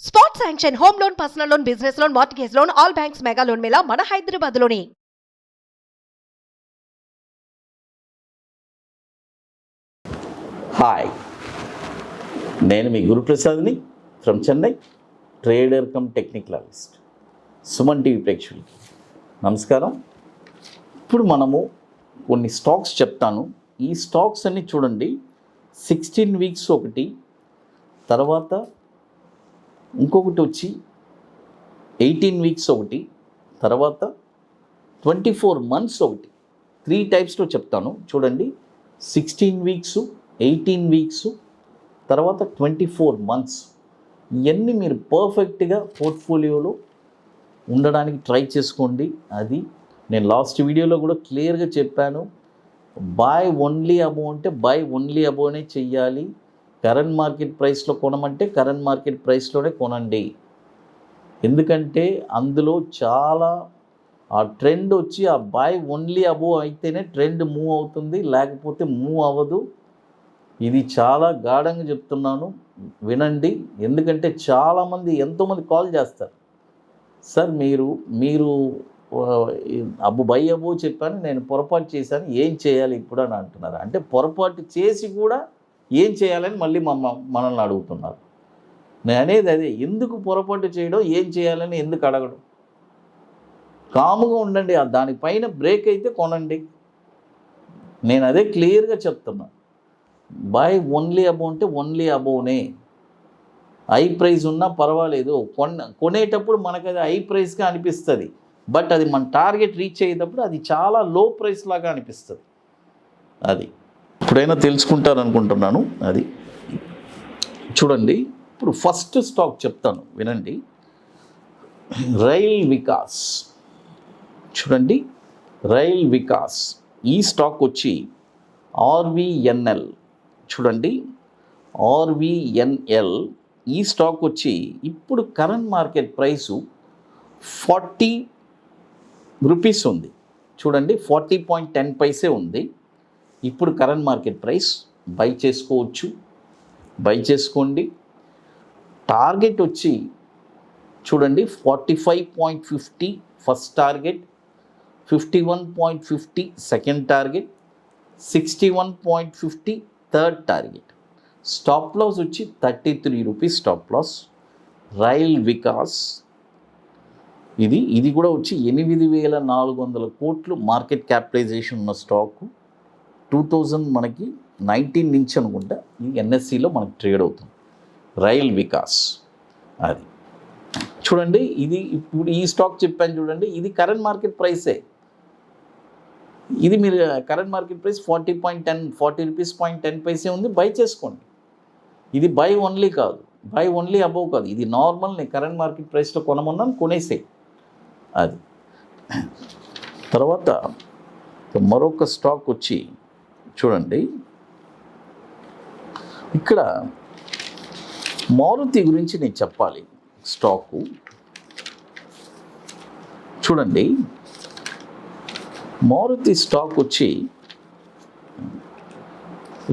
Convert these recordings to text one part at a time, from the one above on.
Spot sanction home loan, personal loan, business loan, mortgage loan, all banks mega loan mela మన హైదరాబాద్ లోని. Hi, నేను మీ గురుప్రసాద్ని from Chennai, trader cum technical analyst. Suman TV ప్రేక్షకులకి నమస్కారం. ఇప్పుడు మనము కొన్ని స్టాక్స్ చెప్తాను. ఈ స్టాక్స్ అన్ని చూడండి, 16 వీక్స్ ఒకటి, తర్వాత ఇంకొకటి వచ్చి 18 వీక్స్ ఒకటి, తర్వాత 24 మంత్స్ ఒకటి, 3 టైప్స్లో చెప్తాను. చూడండి, 16 వీక్స్, 18 వీక్స్, తర్వాత 24 మంత్స్. ఇవన్నీ మీరు పర్ఫెక్ట్గా పోర్ట్ఫోలియోలో ఉండడానికి ట్రై చేసుకోండి. అది నేను లాస్ట్ వీడియోలో కూడా క్లియర్గా చెప్పాను. బై ఓన్లీ అబోవ్ అంటే బై ఓన్లీ అబోవ్నే చెయ్యాలి. కరెంట్ మార్కెట్ ప్రైస్లో కొనమంటే కరెంట్ మార్కెట్ ప్రైస్లోనే కొనండి. ఎందుకంటే అందులో చాలా ఆ ట్రెండ్ వచ్చి ఆ బై ఓన్లీ అబోవ్ అయితేనే ట్రెండ్ మూవ్ అవుతుంది, లేకపోతే మూవ్ అవ్వదు. ఇది చాలా గాఢంగా చెప్తున్నాను, వినండి. ఎందుకంటే చాలామంది ఎంతోమంది కాల్ చేస్తారు, సార్ మీరు బై అబోవ్ చెప్పాను, నేను పొరపాటు చేశాను, ఏం చేయాలి ఇప్పుడు అని అంటున్నారు. అంటే పొరపాటు చేసి కూడా ఏం చేయాలని మళ్ళీ మనల్ని అడుగుతున్నారు. నేను అనేది అదే, ఎందుకు పొరపాటు చేయడం, ఏం చేయాలని ఎందుకు అడగడం? కాముగా ఉండండి, దానిపైన బ్రేక్ అయితే కొనండి. నేను అదే క్లియర్గా చెప్తున్నా. బై ఓన్లీ అబోవ్ అంటే ఓన్లీ అబోవ్నే. హై ప్రైస్ ఉన్నా పర్వాలేదు, కొనేటప్పుడు మనకు అది హై ప్రైస్గా అనిపిస్తుంది, బట్ అది మన టార్గెట్ రీచ్ అయ్యేటప్పుడు అది చాలా లో ప్రైస్ లాగా అనిపిస్తుంది. అది ఇప్పుడైనా తెలుసుకుంటారనుకుంటున్నాను. అది చూడండి, ఇప్పుడు ఫస్ట్ స్టాక్ చెప్తాను, వినండి. రైల్ వికాస్. చూడండి, రైల్ వికాస్ ఈ స్టాక్ వచ్చి ఆర్వీఎన్ఎల్. చూడండి, ఆర్వీఎన్ఎల్ ఈ స్టాక్ వచ్చి ఇప్పుడు కరెంట్ మార్కెట్ ప్రైసు 40 రూపీస్ ఉంది. చూడండి, 40.10 పైసే ఉంది ఇప్పుడు కరెంట్ మార్కెట్ ప్రైస్. బై చేసుకోవచ్చు, బై చేసుకోండి. టార్గెట్ వచ్చి చూడండి 45.50 first target, 51.50 second target, 61.50 third target. Stop loss వచ్చి 33 rupees stop loss. Rail Vikas ఇది కూడా వచ్చి 8,400 కోట్లు మార్కెట్ క్యాపిటలైజేషన్ ఉన్న స్టాకు. 2000 మనకి 19 నుంచి అనుకుంటా ఈ ఎన్ఎస్సిలో మనకి ట్రేడ్ అవుతుంది రైల్ వికాస్. అది చూడండి, ఇది ఇప్పుడు ఈ స్టాక్ చెప్పాను చూడండి, ఇది కరెంట్ మార్కెట్ ప్రైసే. ఇది మీరు current market price 40 rupees 10 paise ఉంది, బై చేసుకోండి. ఇది బై ఓన్లీ కాదు, బై ఓన్లీ అబోవ్ కాదు, ఇది నార్మల్. నేను కరెంట్ మార్కెట్ ప్రైస్లో కొనమన్నాను, కొనేసే. అది తర్వాత మరొక స్టాక్ వచ్చి చూడండి, ఇక్కడ మారుతి గురించి నేను చెప్పాలి. స్టాకు చూడండి, మారుతి స్టాక్ వచ్చి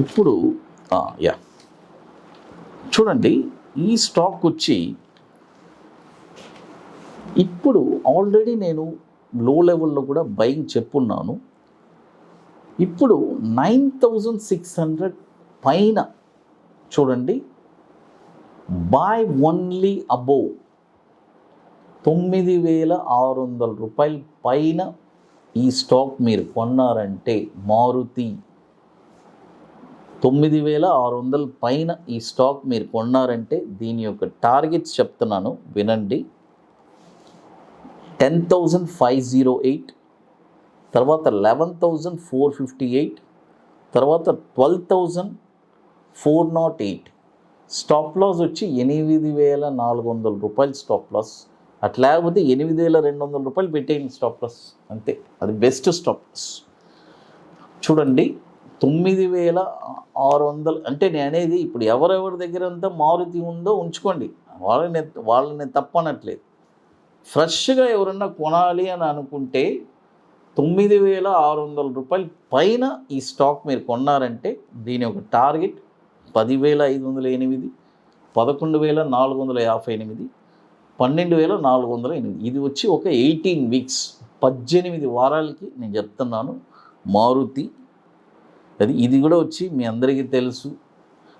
ఇప్పుడు చూడండి, ఈ స్టాక్ వచ్చి ఇప్పుడు ఆల్రెడీ నేను లో లెవెల్లో కూడా బయింగ్ చెప్పున్నాను. ఇప్పుడు 9,600 పైన చూడండి, బై ఓన్లీ అబోవ్ 9,600 రూపాయల పైన ఈ స్టాక్ మీరు కొన్నారంటే, మారుతి 9,600 పైన ఈ స్టాక్ మీరు కొన్నారంటే దీని యొక్క టార్గెట్స్ చెప్తున్నాను, వినండి. 10,508, తర్వాత 11,458, తర్వాత 12,408. స్టాప్ లాస్ వచ్చి 8,400 రూపాయలు స్టాప్ లాస్. అట్లా లేకపోతే 8,200 రూపాయలు పెట్టేయండి స్టాప్ లాస్, అంతే. అది బెస్ట్ స్టాప్ లాస్. చూడండి, 9,600 అంటే నేను అనేది ఇప్పుడు ఎవరెవరి దగ్గర అంతా మారుతి ఉందో ఉంచుకోండి, వాళ్ళని తప్పనట్లేదు. ఫ్రెష్గా ఎవరన్నా కొనాలి అని అనుకుంటే 9,600 రూపాయల పైన ఈ స్టాక్ మీరు కొన్నారంటే దీని ఒక టార్గెట్ 10,508, 11,458, 12,408. ఇది వచ్చి ఒక 18 వీక్స్, 18 వారాలకి నేను చెప్తున్నాను. మారుతి ఇది కూడా వచ్చి మీ అందరికీ తెలుసు.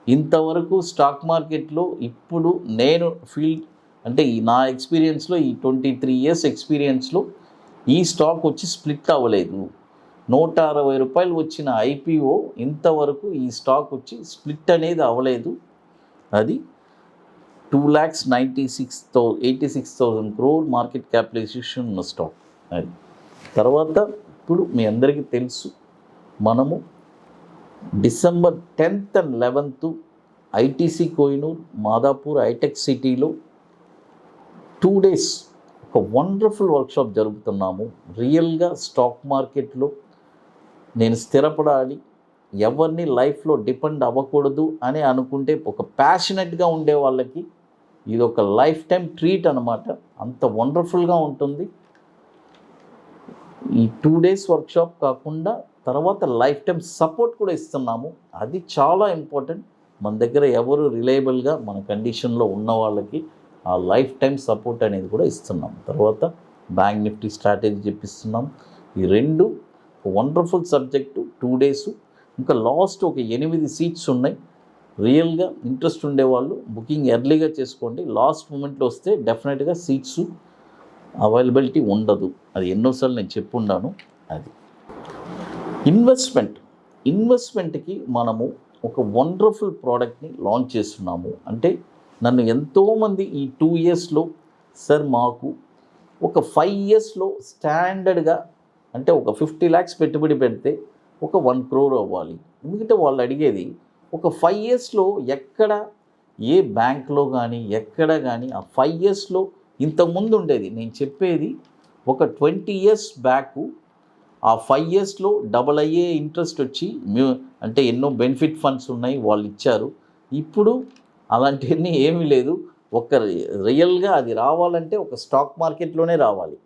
ఇంతవరకు స్టాక్ మార్కెట్లో ఇప్పుడు నేను ఫీల్డ్ అంటే నా ఎక్స్పీరియన్స్లో, ఈ 23 ఇయర్స్ ఎక్స్పీరియన్స్లో ఈ స్టాక్ వచ్చి స్ప్లిట్ అవ్వలేదు. 160 రూపాయలు వచ్చిన ఐపీఓ ఇంతవరకు ఈ స్టాక్ వచ్చి స్ప్లిట్ అనేది అవ్వలేదు. అది 2,86,000 crore మార్కెట్ క్యాపిటలైజేషన్ ఉన్న స్టాక్. అది తర్వాత ఇప్పుడు మీ అందరికీ తెలుసు, మనము December 10th and 11th ITC Kohinoor Madhapur hitech సిటీలో 2 days ఒక వండర్ఫుల్ వర్క్షాప్ జరుపుతున్నాము. రియల్గా స్టాక్ మార్కెట్లో నేను స్థిరపడాలి, ఎవరిని లైఫ్లో డిపెండ్ అవ్వకూడదు అని అనుకుంటే, ఒక ప్యాషనెట్గా ఉండే వాళ్ళకి ఇది ఒక లైఫ్ టైం ట్రీట్ అనమాట. అంత వండర్ఫుల్గా ఉంటుంది. ఈ 2 days వర్క్షాప్ కాకుండా తర్వాత లైఫ్ టైం సపోర్ట్ కూడా ఇస్తున్నాము. అది చాలా ఇంపార్టెంట్. మన దగ్గర ఎవరు రిలయబుల్గా మన కండిషన్లో ఉన్న వాళ్ళకి ఆ లైఫ్ టైం సపోర్ట్ అనేది కూడా ఇస్తున్నాం. తర్వాత బ్యాంక్ నిఫ్టీ స్ట్రాటజీ చెప్పిస్తున్నాం. ఈ 2 వండర్ఫుల్ సబ్జెక్టు. 2 days. ఇంకా లాస్ట్ ఒక 8 సీట్స్ ఉన్నాయి. రియల్గా ఇంట్రెస్ట్ ఉండేవాళ్ళు బుకింగ్ ఎర్లీగా చేసుకోండి. లాస్ట్ మూమెంట్లో వస్తే డెఫినెట్గా సీట్స్ అవైలబిలిటీ ఉండదు. అది ఎన్నోసార్లు నేను చెప్పున్నాను. అది ఇన్వెస్ట్మెంట్కి మనము ఒక వండర్ఫుల్ ప్రోడక్ట్ని లాంచ్ చేస్తున్నాము. అంటే నన్ను ఎంతోమంది ఈ 2 yearsలో, సార్ మాకు ఒక 5 yearsలో స్టాండర్డ్గా అంటే ఒక 50 lakhs పెట్టుబడి పెడితే ఒక 1 crore అవ్వాలి. ఎందుకంటే వాళ్ళు అడిగేది ఒక 5 yearsలో ఎక్కడ ఏ బ్యాంక్లో కానీ ఎక్కడ కానీ ఆ 5 yearsలో ఇంతకుముందు ఉండేది. నేను చెప్పేది ఒక 20 years బ్యాక్ ఆ 5 yearsలో డబల్ అయ్యే ఇంట్రెస్ట్ వచ్చి అంటే ఎన్నో బెనిఫిట్ ఫండ్స్ ఉన్నాయి, వాళ్ళు ఇచ్చారు. ఇప్పుడు అలాంటివన్నీ ఏమీ లేదు. ఒక రియల్గా అది రావాలంటే ఒక స్టాక్ మార్కెట్లోనే రావాలి.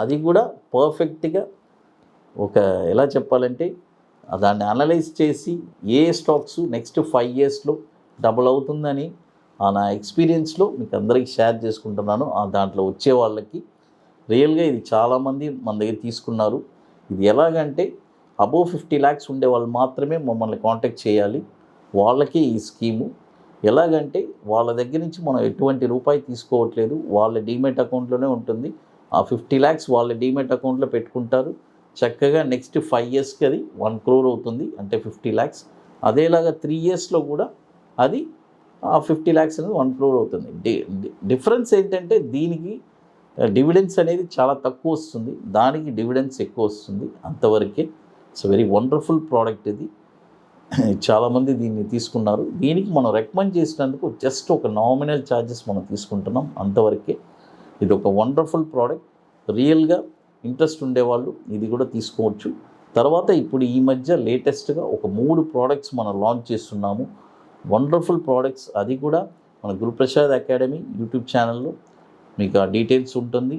అది కూడా పర్ఫెక్ట్గా ఒక ఎలా చెప్పాలంటే దాన్ని అనలైజ్ చేసి ఏ స్టాక్స్ నెక్స్ట్ 5 yearsలో డబుల్ అవుతుందని నా ఎక్స్పీరియన్స్లో మీకు అందరికీ షేర్ చేసుకుంటున్నాను. దాంట్లో వచ్చే వాళ్ళకి రియల్గా ఇది చాలామంది మన దగ్గర తీసుకున్నారు. ఇది ఎలాగంటే అబోవ్ 50 lakhs ఉండే వాళ్ళు మాత్రమే మమ్మల్ని కాంటాక్ట్ చేయాలి. వాళ్ళకి ఈ స్కీము ఎలాగంటే వాళ్ళ దగ్గర నుంచి మనం ఎటువంటి రూపాయి తీసుకోవట్లేదు, వాళ్ళ డీమెట్ అకౌంట్లోనే ఉంటుంది. ఆ 50 lakhs వాళ్ళ డీమెట్ అకౌంట్లో పెట్టుకుంటారు. చక్కగా నెక్స్ట్ 5 yearsకి అది 1 crore అవుతుంది, అంటే 50 lakhs. అదేలాగా 3 yearsలో కూడా అది ఆ 50 lakhs అనేది 1 crore అవుతుంది. డిఫరెన్స్ ఏంటంటే దీనికి డివిడెన్స్ అనేది చాలా తక్కువ వస్తుంది, దానికి డివిడెన్స్ ఎక్కువ వస్తుంది, అంతవరకే. It's very wonderful product. ఇది చాలామంది దీన్ని తీసుకున్నారు. దీనికి మనం రికమెండ్ చేసినందుకు జస్ట్ ఒక నామినల్ ఛార్జెస్ మనం తీసుకుంటున్నాం, అంతవరకే. ఇది ఒక వండర్ఫుల్ ప్రోడక్ట్. రియల్గా ఇంట్రెస్ట్ ఉండేవాళ్ళు ఇది కూడా తీసుకోవచ్చు. తర్వాత ఇప్పుడు ఈ మధ్య లేటెస్ట్గా ఒక 3 ప్రోడక్ట్స్ మనం లాంచ్ చేస్తున్నాము, వండర్ఫుల్ ప్రోడక్ట్స్. అది కూడా మన గురుప్రసాద్ అకాడమీ యూట్యూబ్ ఛానల్లో మీకు ఆ డీటెయిల్స్ ఉంటుంది.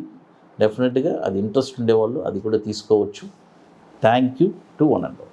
డెఫినెట్గా అది ఇంట్రెస్ట్ ఉండేవాళ్ళు అది కూడా తీసుకోవచ్చు. Thank you to one and all.